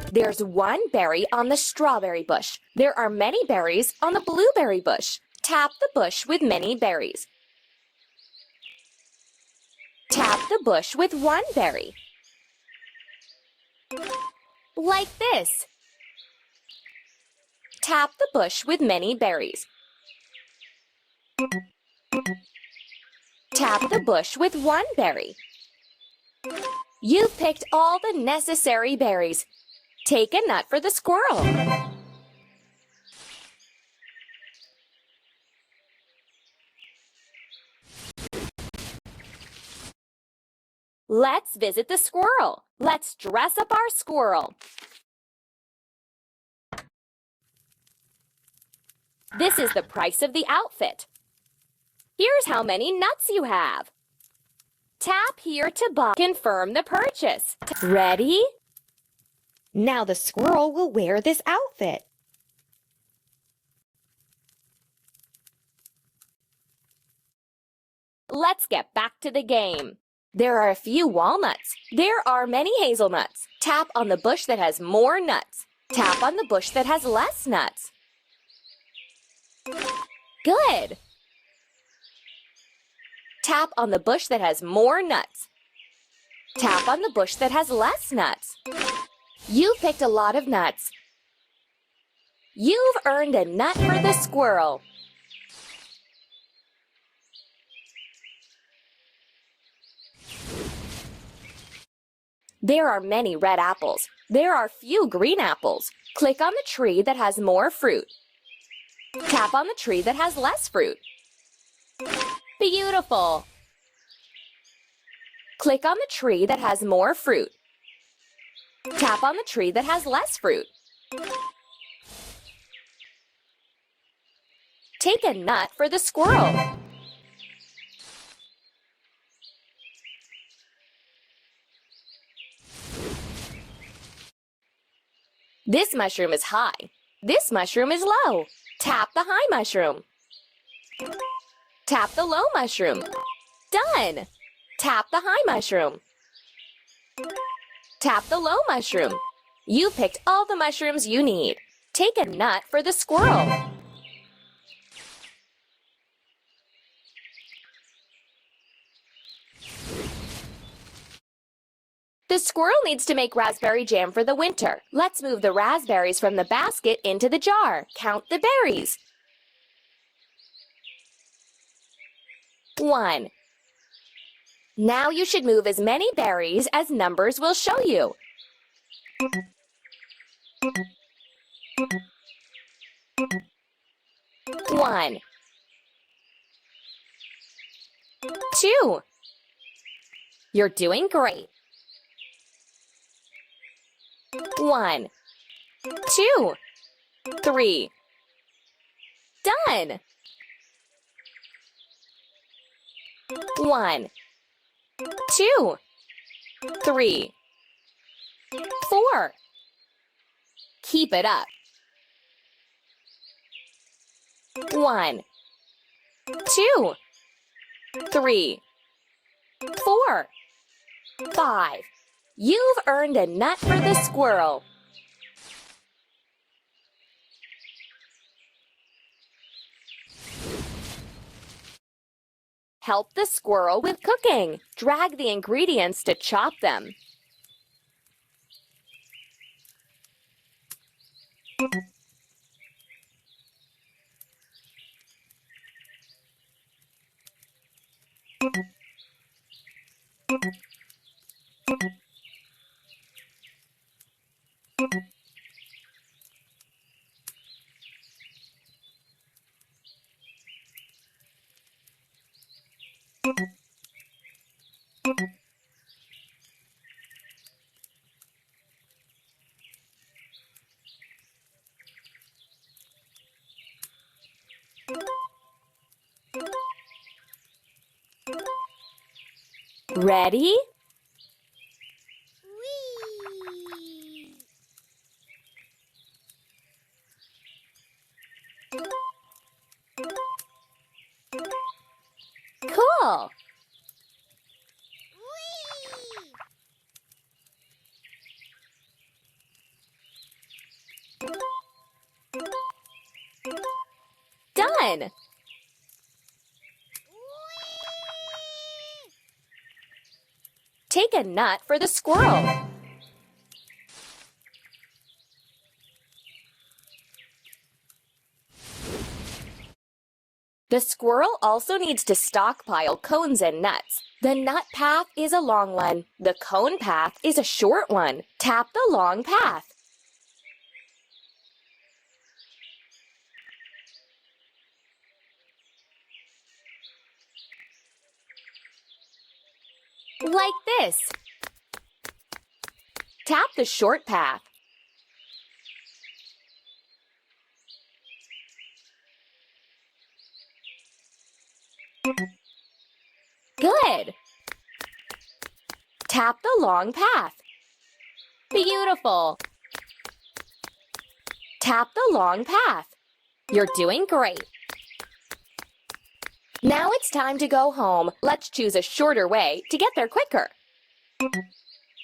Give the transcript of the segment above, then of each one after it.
There's one berry on the strawberry bush. There are many berries on the blueberry bush. Tap the bush with many berries. Tap the bush with one berry. Like this. Tap the bush with many berries. Tap the bush with one berry. You've picked all the necessary berries. Take a nut for the squirrel. Let's visit the squirrel. Let's dress up our squirrel. This is the price of the outfit. Here's how many nuts you have. Tap here to buy. Confirm the purchase. Ready? Now the squirrel will wear this outfit. Let's get back to the game. There are a few walnuts. There are many hazelnuts. Tap on the bush that has more nuts. Tap on the bush that has less nuts. Good. Tap on the bush that has more nuts. Tap on the bush that has less nuts. You picked a lot of nuts. You've earned a nut for the squirrel. There are many red apples. There are few green apples. Click on the tree that has more fruit. Tap on the tree that has less fruit. Beautiful. Click on the tree that has more fruit. Tap on the tree that has less fruit. Take a nut for the squirrel. This mushroom is high. This mushroom is low. Tap the high mushroom. Tap the low mushroom. Done. Tap the high mushroom. Tap the low mushroom. You picked all the mushrooms you need. Take a nut for the squirrel. The squirrel needs to make raspberry jam for the winter. Let's move the raspberries from the basket into the jar. Count the berries. 1. Now you should move as many berries as numbers will show you. 1. 2. You're doing great. 1, 2, 3. Done. 1, 2, 3, 4. Keep it up. 1, 2, 3, 4, 5. You've earned a nut for the squirrel. Help the squirrel with cooking. Drag the ingredients to chop them. Ready? Whee! Cool! Whee! Done! Take a nut for the squirrel. The squirrel also needs to stockpile cones and nuts. The nut path is a long one. The cone path is a short one. Tap the long path. Like this. Tap the short path. Good. Tap the long path. Beautiful. Tap the long path. You're doing great. Now it's time to go home. Let's choose a shorter way to get there quicker.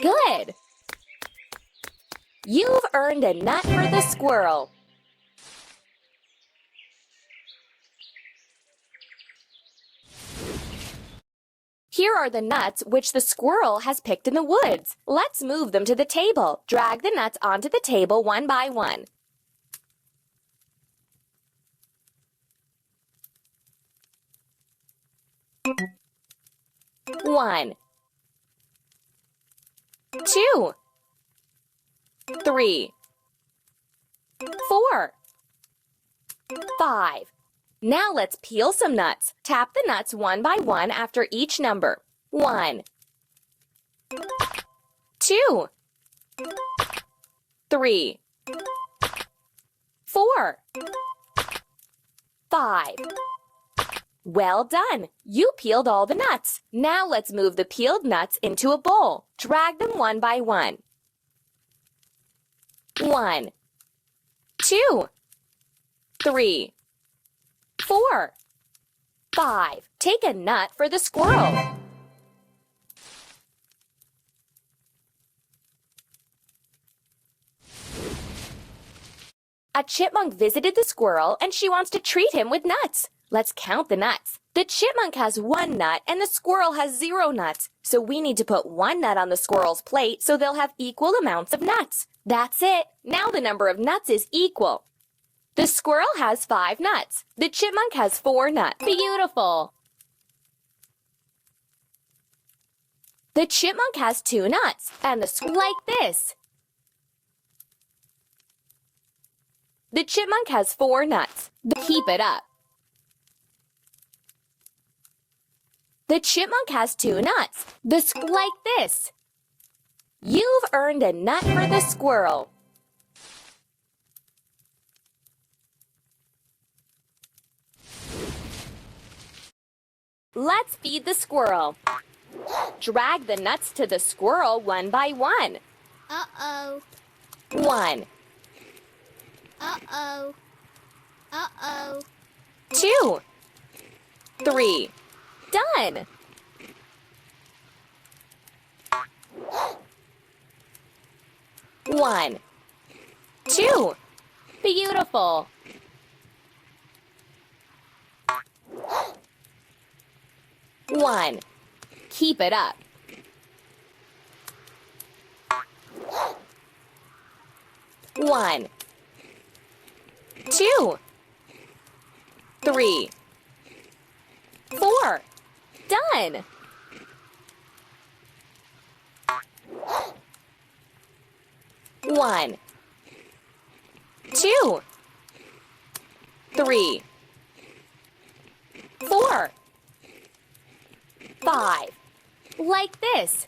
Good. You've earned a nut for the squirrel. Here are the nuts which the squirrel has picked in the woods. Let's move them to the table. Drag the nuts onto the table one by one. One, 2, 3, 4, 5. Now let's peel some nuts. Tap the nuts one by one after each number. 1, 2, 3, 4, 5. Well done! You peeled all the nuts. Now let's move the peeled nuts into a bowl. Drag them one by one. 1, 2, 3, 4, 5. Take a nut for the squirrel. A chipmunk visited the squirrel and she wants to treat him with nuts. Let's count the nuts. The chipmunk has 1 nut and the squirrel has 0 nuts. So we need to put 1 nut on the squirrel's plate so they'll have equal amounts of nuts. That's it. Now the number of nuts is equal. The squirrel has 5 nuts. The chipmunk has 4 nuts. Beautiful. The chipmunk has 2 nuts and the squirrel like this. The chipmunk has 4 nuts. Keep it up. The chipmunk has 2 nuts. Like this. You've earned a nut for the squirrel. Let's feed the squirrel. Drag the nuts to the squirrel one by one. Uh-oh. 1, Uh-oh. Uh-oh. 2, 3. Done! One, 2. Beautiful. 1. Keep it up. 1, 2, 3, 4. Done! One, 2, 3, 4, 5. Like this.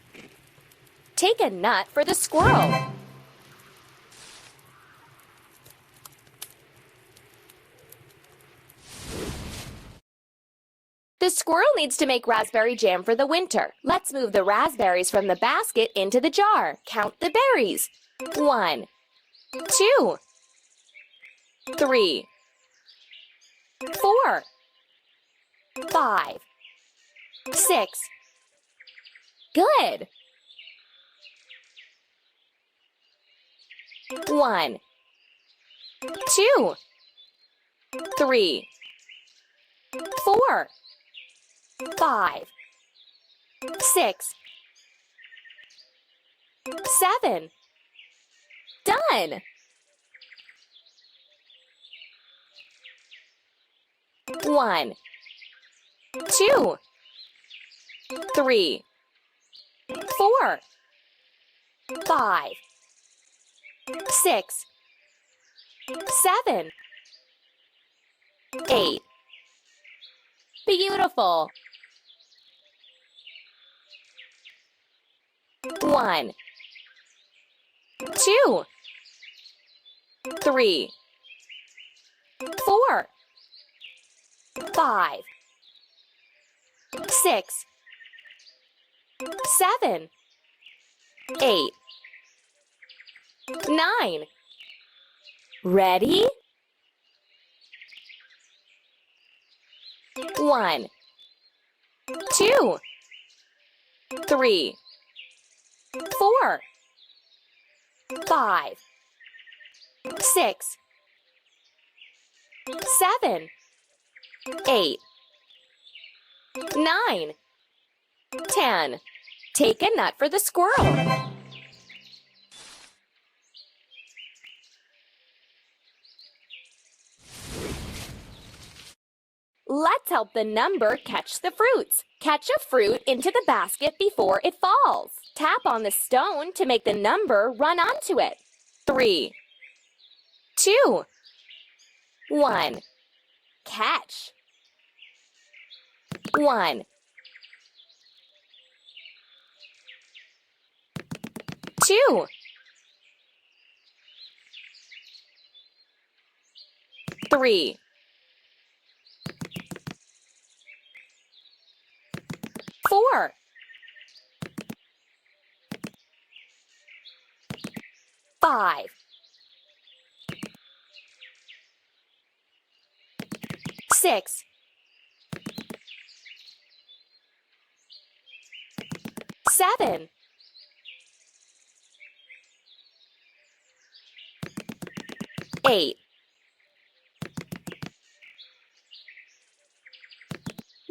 Take a nut for the squirrel. The squirrel needs to make raspberry jam for the winter. Let's move the raspberries from the basket into the jar. Count the berries. 1, 2, 3, 4, 5, 6. Good. 1, 2, 3, 4, 5, 6, 7. Done! 1, 2, 3, 4, 5, 6, 7, 8. Beautiful! 1, 2, 3, 4, 5, 6, 7, 8, 9. Ready? 1, 2, 3, 4, 5, 6, 7, 8, 9, 10. Take a nut for the squirrel. Let's help the number catch the fruits. Catch a fruit into the basket before it falls. Tap on the stone to make the number run onto it. 3, 2, 1. Catch. 1, 2, 3, 4, 5, 6, 7, 8,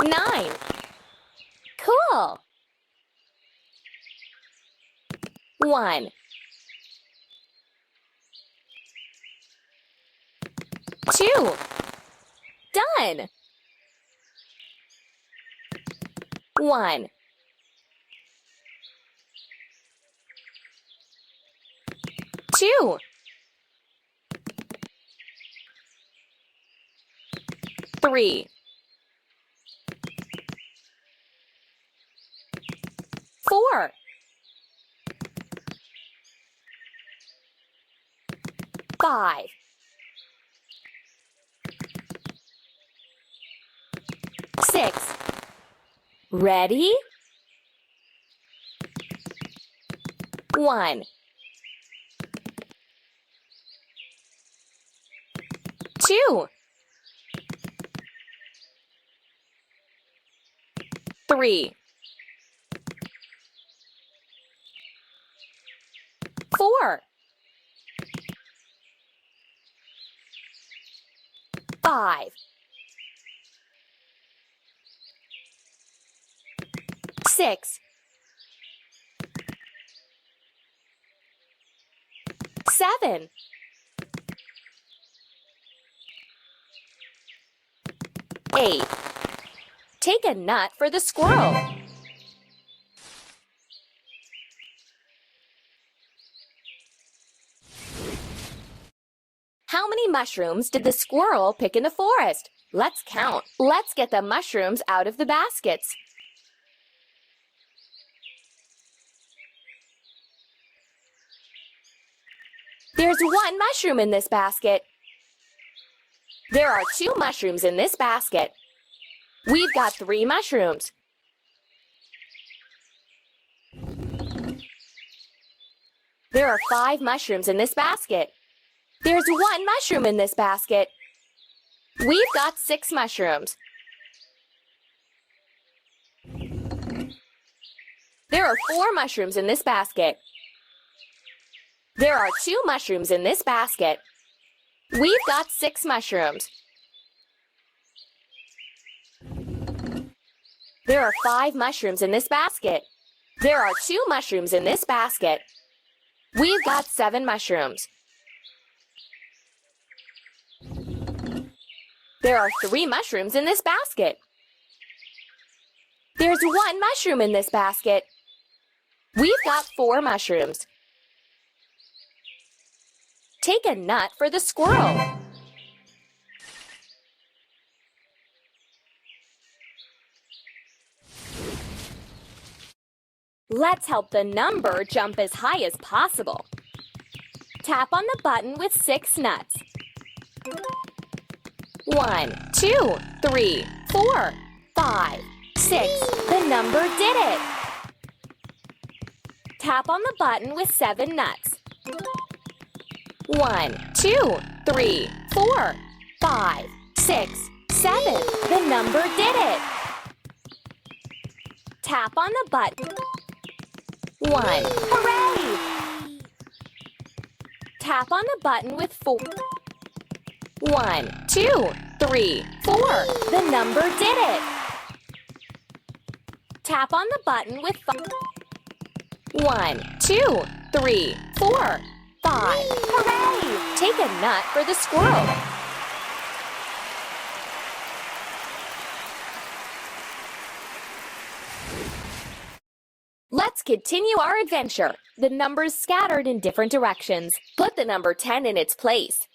9. Cool! 1, 2. Done! 1, 2, 3, 4, 5, 6. Ready? 1, 2, 3, 4, 5, 6, 7, 8. Take a nut for the squirrel. How many mushrooms did the squirrel pick in the forest? Let's count. Let's get the mushrooms out of the baskets. There's 1 mushroom in this basket. There are 2 mushrooms in this basket. We've got 3 mushrooms. There are 5 mushrooms in this basket. There's 1 mushroom in this basket. We've got 6 mushrooms. There are 4 mushrooms in this basket. There are 2 mushrooms in this basket. We've got 6 mushrooms. There are 5 mushrooms in this basket. There are 2 mushrooms in this basket. We've got 7 mushrooms. There are 3 mushrooms in this basket. There's 1 mushroom in this basket. We've got 4 mushrooms. Take a nut for the squirrel. Let's help the number jump as high as possible. Tap on the button with 6 nuts. 1, 2, 3, 4, 5, 6. The number did it. Tap on the button with 7 nuts. 1, 2, 3, 4, 5, 6, 7. The number did it. Tap on the button. 1. Hooray! Tap on the button with 4. 1, 2, 3, 4. The number did it. Tap on the button with 5. 1, 2, 3, 4, 5. Hooray! Take a nut for the squirrel. Let's continue our adventure. The numbers scattered in different directions. Put the number 10 in its place.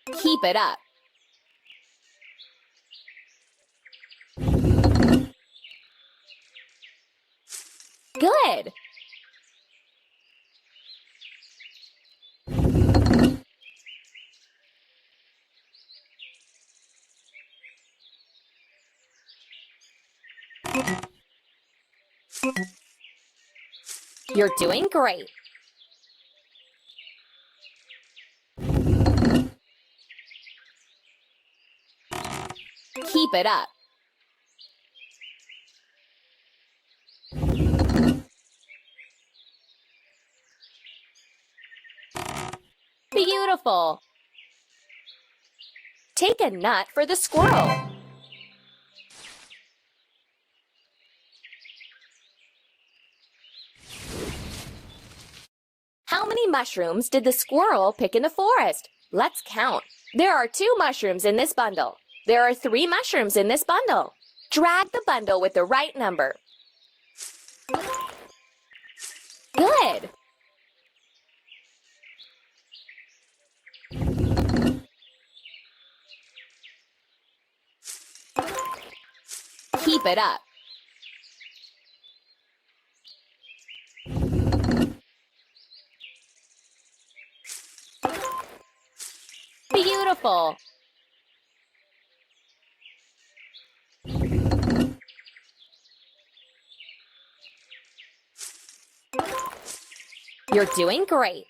Keep it up. Good. You're doing great. Keep it up. Beautiful. Take a nut for the squirrel. How many mushrooms did the squirrel pick in the forest? Let's count. There are 2 mushrooms in this bundle. There are 3 mushrooms in this bundle. Drag the bundle with the right number. Good. Keep it up. Beautiful. You're doing great.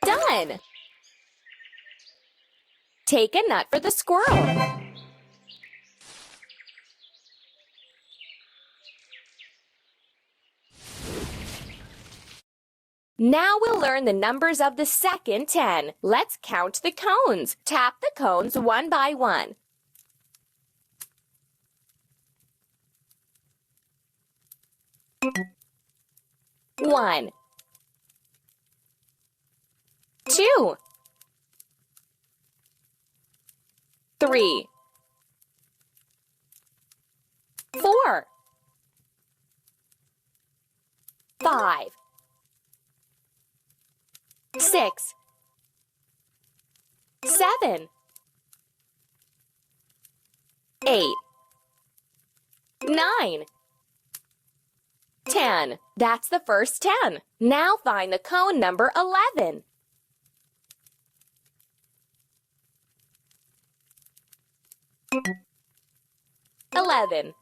Done. Take a nut for the squirrel. Now we'll learn the numbers of the second 10. Let's count the cones. Tap the cones one by one. One, 2, 3, 4, 5, 6, 7, 8, 9, 10. That's the first 10. Now find the cone number 11. $11,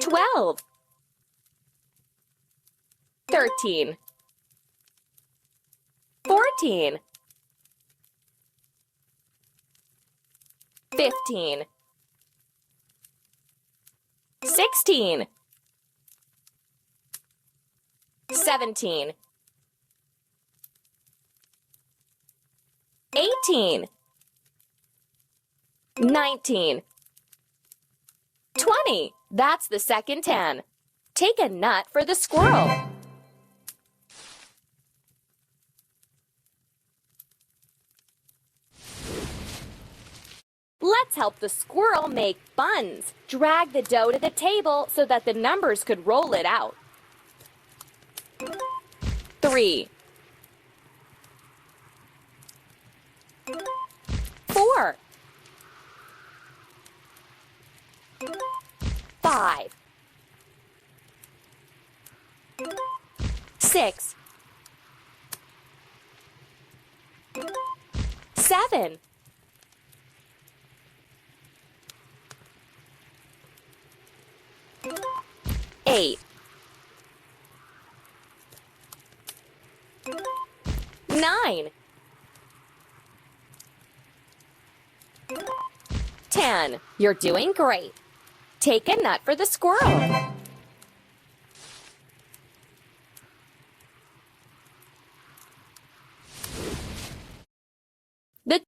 $12, $13, $14, $15, 16, 17, 18, 19, 20. That's the second 10. Take a nut for the squirrel. Let's help the squirrel make buns. Drag the dough to the table so that the numbers could roll it out. 3, 4, 5, 6, 7, 8, 9, 10. You're doing great. Take a nut for the squirrel.